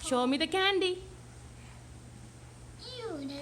Show me the candy. Ew,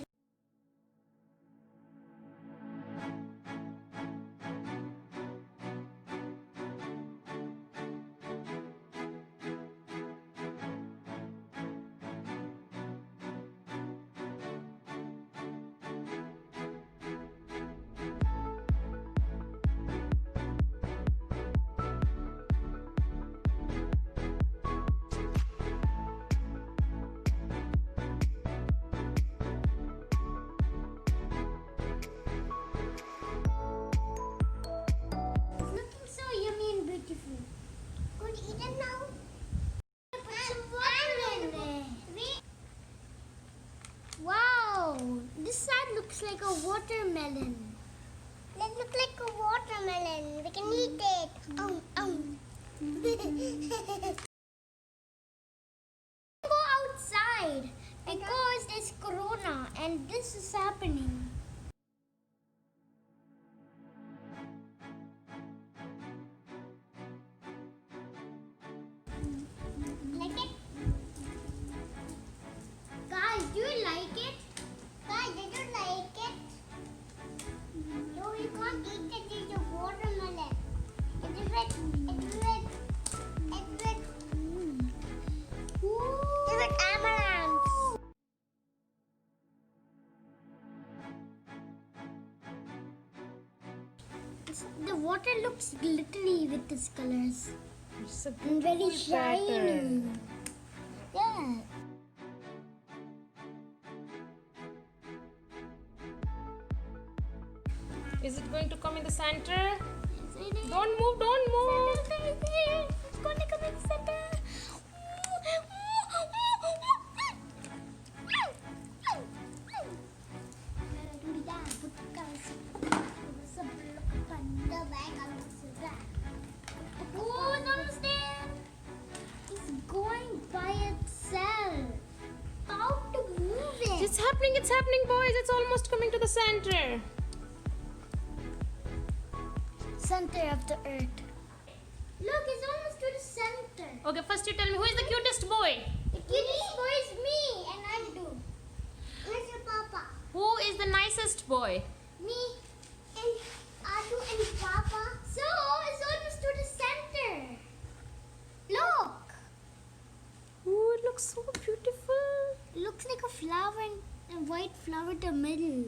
looking so yummy and beautiful. Could eat it now? Put some water in there. Wow, this side looks like a watermelon. That looks like a watermelon. We can eat it. Go outside because there's corona and this is happening. Like it? Guys, do you like it? Guys, did you like it? No, you can't eat it. It's a watermelon. It's red. It's red. It's red. It's red amaranth. The water looks glittery with these colors. It's a And very beautiful shiny. pattern. Yeah. Is it going to come in the center? Don't Don't move, don't move. It's going to come in the center. Oh, it's almost there. It's going by itself. How to move it? It's happening, boys. It's almost coming to the center. Center of the earth. Look, it's almost to the center. Okay, first you tell me, who is the cutest boy? The cutest boy is me and I do. Where's your papa? Who is the nicest boy? Me and Adu and Papa. So it's almost to the center. Look. Oh, it looks so beautiful. It looks like a flower and a white flower in the middle.